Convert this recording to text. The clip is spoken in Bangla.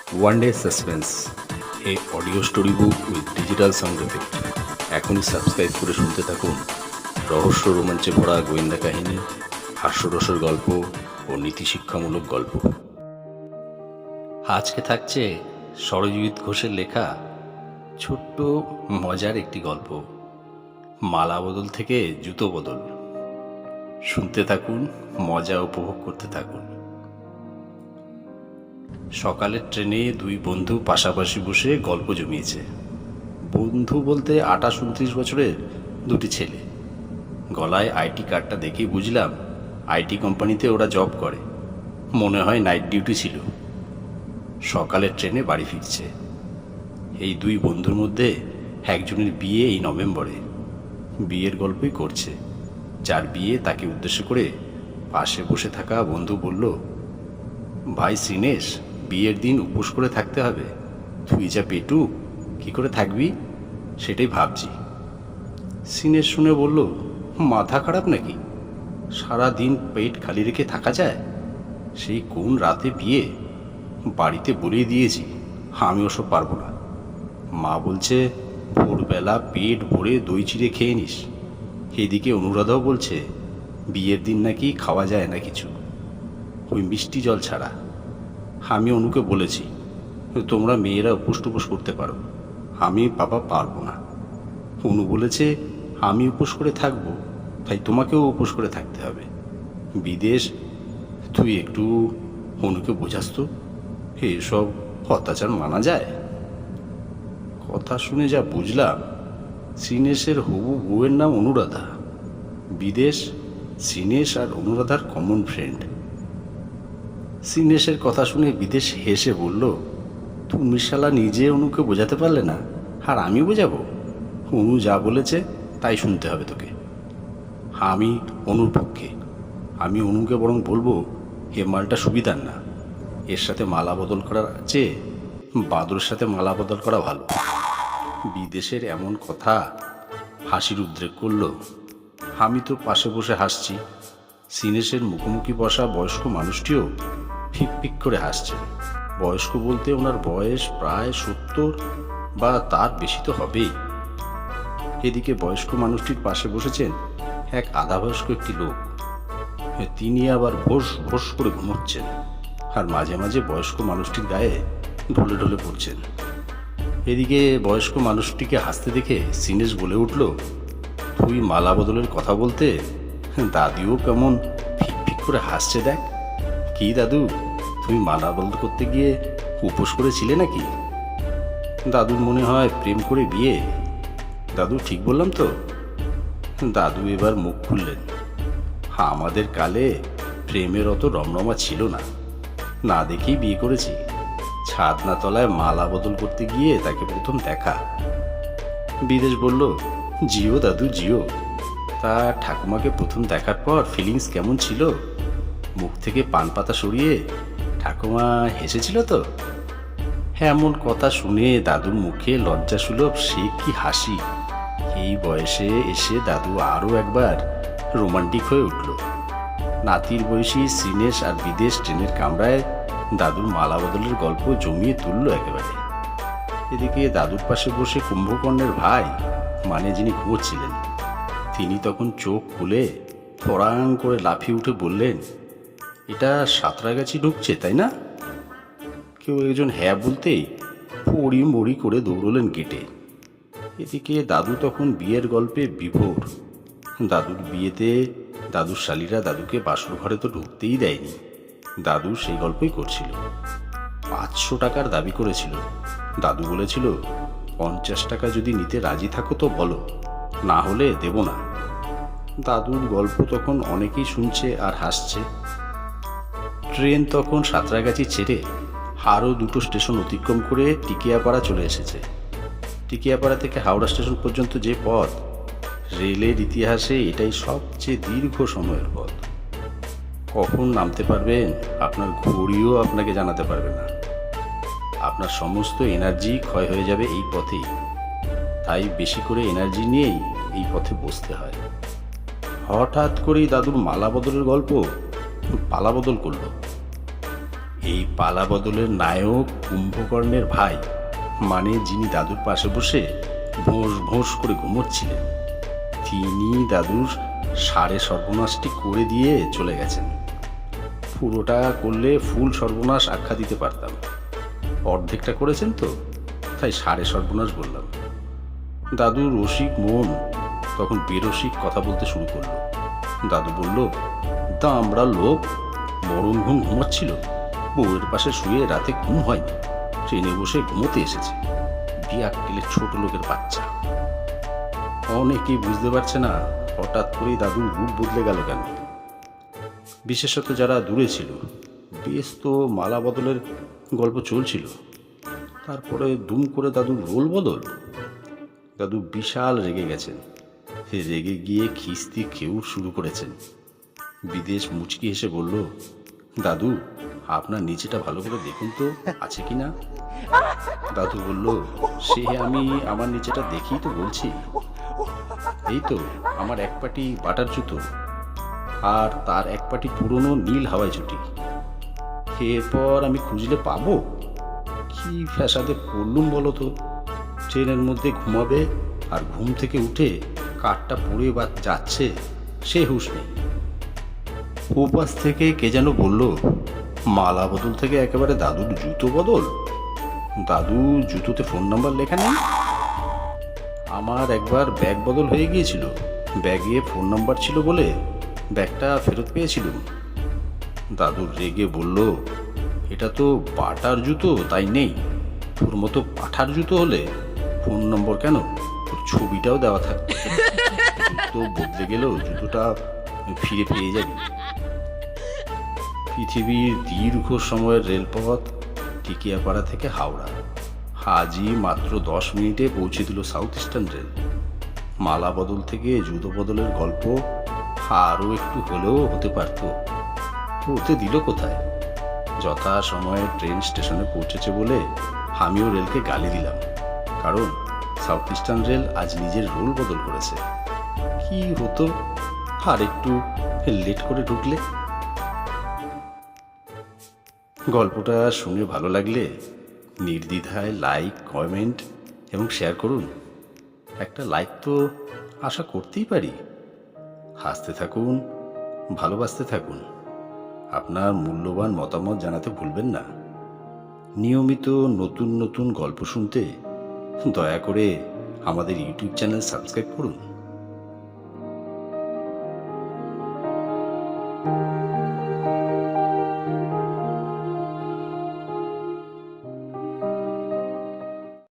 One Day Suspense, a audio story book with digital sound effect. এখনই সাবস্ক্রাইব করে শুনতে থাকুন রহস্য রোমাঞ্চে ভরা গোয়েন্দা কাহিনী, হাস্যরসের গল্প ও নীতিশিক্ষামূলক গল্প। আজকে থাকছে সরজিৎ ঘোষের লেখা ছোট্ট মজার একটি গল্প, মালা বদল থেকে জুতো বদল। শুনতে থাকুন, মজা উপভোগ করতে থাকুন। সকালের ট্রেনে দুই বন্ধু পাশাপাশি বসে গল্প জমিয়েছে। বন্ধু বলতে 28-29 বছরের দুটি ছেলে। গলায় আইটি কার্ডটা দেখেই বুঝলাম আইটি কোম্পানিতে ওরা জব করে। মনে হয় নাইট ডিউটি ছিল। সকালের ট্রেনে বাড়ি ফিরছে। এই দুই বন্ধুর মধ্যে একজনের বিয়ে এই নভেম্বরে। বিয়ের গল্পই করছে। যার বিয়ে তাকে উদ্দেশ্য করে পাশে বসে থাকা বন্ধু বলল, ভাই শ্রীনেশ, বিয়ের দিন উপোস করে থাকতে হবে। তুই যা পেটু, কী করে থাকবি সেটাই ভাবছি। শ্রীনেশ শুনে বলল, মাথা খারাপ নাকি? সারা দিন পেট খালি রেখে থাকা যায়? সেই কোন রাতে বিয়ে? বাড়িতে বলেই দিয়েছি আমি ওসব পারবো না। মা বলছে ভোরবেলা পেট ভরে দই চিড়ে খেয়ে নিস। এদিকে অনুরাধাও বলছে বিয়ের দিন নাকি খাওয়া যায় না কিছু, ওই মিষ্টি জল ছাড়া। আমি অনুকে বলেছি তোমরা মেয়েরা উপোস টুপোস করতে পারো, আমি বাবা পারবো না। অনু বলেছে আমি উপোস করে থাকবো, তাই তোমাকেও উপোস করে থাকতে হবে। বিদেশ, তুই একটু অনুকে বোঝাস তো, এসব অত্যাচার মানা যায়? কথা শুনে যা বুঝলাম, শ্রীনেশের হবু বউয়ের নাম অনুরাধা। বিদেশ শ্রীনেশ আর অনুরাধার কমন ফ্রেন্ড। শ্রীনেশের কথা শুনে বিদেশ হেসে বলল, তুমি শালা নিজে অনুকে বোঝাতে পারলে না, আর আমি বোঝাবো? অনু যা বলেছে তাই শুনতে হবে তোকে। আমি অনুর পক্ষে। আমি অনুকে বরং বলবো এ মালটা সুবিধার না, এর সাথে মালা বদল করার চেয়ে বাদুরের সাথে মালা বদল করা ভালো। বিদেশের এমন কথা হাসির উদ্রেক করল। আমি তো পাশে বসে হাসছি। শ্রীনেশের মুখোমুখি বসা বয়স্ক মানুষটিও ফিক ফিক করে হাসছেন। বয়স্ক বলতে ওনার বয়স প্রায় 70 বা তার বেশি তো হবেই। এদিকে বয়স্ক মানুষটির পাশে বসেছেন এক আধাবয়স্ক একটি লোক। তিনি আবার ভোস ভোস করে ঘুমোচ্ছেন, আর মাঝে মাঝে বয়স্ক মানুষটির গায়ে ঢলে ঢলে পড়ছেন। এদিকে বয়স্ক মানুষটিকে হাসতে দেখে শ্রীনেশ বলে উঠল, তুই মালা বদলের কথা বলতে দাদিও কেমন ফিক ফিক করে হাসছে দেখ। কি দাদু, তুমি মালা বদল করতে গিয়ে উপোস করেছিলে নাকি? দাদুর মনে হয় প্রেম করে বিয়ে। দাদু ঠিক বললাম তো? দাদু এবার মুখ খুললেন। আমাদের কালে প্রেমের অত রমরমা ছিল না, না দেখেই বিয়ে করেছি। ছাদনা তলায় মালা বদল করতে গিয়ে তাকে প্রথম দেখা। বিদেশ বলল, জিও দাদু জিও। তা ঠাকুমাকে প্রথম দেখার পর ফিলিংস কেমন ছিল? মুখ থেকে পান পাতা সরিয়ে ঠাকুমা হেসেছিল তো? এমন কথা শুনে দাদুর মুখে লজ্জা সুলভ সে কি হাসি। এই বয়সে এসে দাদু আরও একবার রোমান্টিক হয়ে উঠল। নাতির বয়সী শ্রীনেশ আর বিদেশ ট্রেনের কামরায় দাদুর মালা বদলের গল্প জমিয়ে তুলল একেবারে। এদিকে দাদুর পাশে বসে কুম্ভকর্ণের ভাই, মানে যিনি ঘুমোচ্ছিলেন, তিনি তখন চোখ খুলে ফড়াং করে লাফিয়ে উঠে বললেন, এটা সাঁতরাগাছি ঢুকছে তাই না? কেউ একজন হ্যাঁ বলতেই পড়ি মড়ি করে দৌড়লেন গেটে। এদিকে দাদু তখন বিয়ের গল্পে বিভোর। দাদুর বিয়েতে দাদুর শালীরা দাদুকে বাসর ঘরে তো ঢুকতেই দেয়নি। দাদু সেই গল্পই করছিল। 500 টাকার দাবি করেছিল। দাদু বলেছিল, 50 টাকা যদি নিতে রাজি থাকো তো বলো, না হলে দেব না। দাদুর গল্প তখন অনেকেই শুনছে আর হাসছে। ট্রেন তখন সাঁতরাগাছি ছেড়ে আরও 2টো স্টেশন অতিক্রম করে টিকিয়াপাড়া চলে এসেছে। টিকিয়াপাড়া থেকে হাওড়া স্টেশন পর্যন্ত যে পথ, রেলের ইতিহাসে এটাই সবচেয়ে দীর্ঘ সময়ের পথ। কখন নামতে পারবেন আপনার ঘড়িও আপনাকে জানাতে পারবে না। আপনার সমস্ত এনার্জি ক্ষয় হয়ে যাবে এই পথেই। তাই বেশি করে এনার্জি নিয়েই এই পথে বসতে হয়। হঠাৎ করেই দাদুর মালা বদলের গল্প পালা বদল করল। এই পালা বদলের নায়ক কুম্ভকর্ণের ভাই, মানে যিনি দাদুর পাশে বসে ভোঁস ভোঁস করে ঘুমোচ্ছিলেন, তিনি দাদুর সাড়ে সর্বনাশটি করে দিয়ে চলে গেছেন। পুরোটা করলে ফুল সর্বনাশ আখ্যা দিতে পারতাম, অর্ধেকটা করেছেন তো, তাই সাড়ে সর্বনাশ বললাম। দাদুর রসিক মন তখন বেরসিক কথা বলতে শুরু করলো। দাদু বলল, দামড়া লোক, মরণ ঘুম ঘুমাচ্ছিল, বউয়ের পাশে শুয়ে রাতে ঘুম হয়নি, ট্রেনে বসে ঘুমোতে এসেছে, বিয়াক্কেলের ছোট লোকের বাচ্চা। অনেকেই বুঝতে পারছে না হঠাৎ করেই দাদুর রূপ বদলে গেল কেন। বিশেষত যারা দূরে ছিল, বেশ তো মালা বদলের গল্প চলছিল, তারপরে দুম করে দাদুর রোল বদল। দাদু বিশাল রেগে গেছেন, রেগে গিয়ে খিস্তি খেউর শুরু করেছেন। বিদেশ মুচকি হেসে বলল, দাদু আপনার নিচেটা ভালো করে দেখুন তো আছে কি না। দাদু বলল, সে আমি আমার নিচেটা দেখেই তো বলছি, এই তো আমার এক পাটি বাটার জুতো আর তার এক পাটি পুরনো নীল হাওয়াই চটি। এরপর আমি খুঁজলে পাবো? কি ফ্যাসাদে পড়লুম বলো তো। ট্রেনের মধ্যে ঘুমাবে আর ঘুম থেকে উঠে কাঠটা পড়ে বা যাচ্ছে সে হুঁশ নেই। ওপাশ থেকে কে যেন বলল, মালা বদল থেকে একেবারে দাদুর জুতো বদল। দাদু জুতোতে ফোন নাম্বার লেখা নেই? আমার একবার ব্যাগ বদল হয়ে গিয়েছিল, ব্যাগে ফোন নাম্বার ছিল বলে ব্যাগটা ফেরত পেয়েছিলুম। দাদু রেগে বলল, এটা তো বাটার জুতো, তাই নেই। তোর মতো পাঠার জুতো হলে ফোন নম্বর কেন, তোর ছবিটাও দেওয়া থাকতো। জুতো বদলে গেলেও জুতোটা ফিরে পেয়ে যাবি। পৃথিবীর দীর্ঘ সময়ের রেলপথ টিকিয়াপাড়া থেকে হাওড়া, আজই মাত্র 10 মিনিটে পৌঁছে দিল সাউথ ইস্টার্ন রেল। মালা বদল থেকে জুতো বদলের গল্প আরও একটু হলেও হতে পারত, হতে দিল কোথায়। যথা সময়ে ট্রেন স্টেশনে পৌঁছেছে বলে আমিও রেলকে গালি দিলাম, কারণ সাউথ ইস্টার্ন রেল আজ নিজের রোল বদল করেছে। কি হতো আর একটু লেট করে ঢুকলে। গল্পটা শুনে ভালো লাগলে নির্দ্বিধায় লাইক, কমেন্ট এবং শেয়ার করুন। একটা লাইক তো আশা করতেই পারি। হাসতে থাকুন, ভালোবাসতে থাকুন। আপনার মূল্যবান মতামত জানাতে ভুলবেন না। নিয়মিত নতুন নতুন গল্প শুনতে দয়া করে আমাদের ইউটিউব চ্যানেল সাবস্ক্রাইব করুন।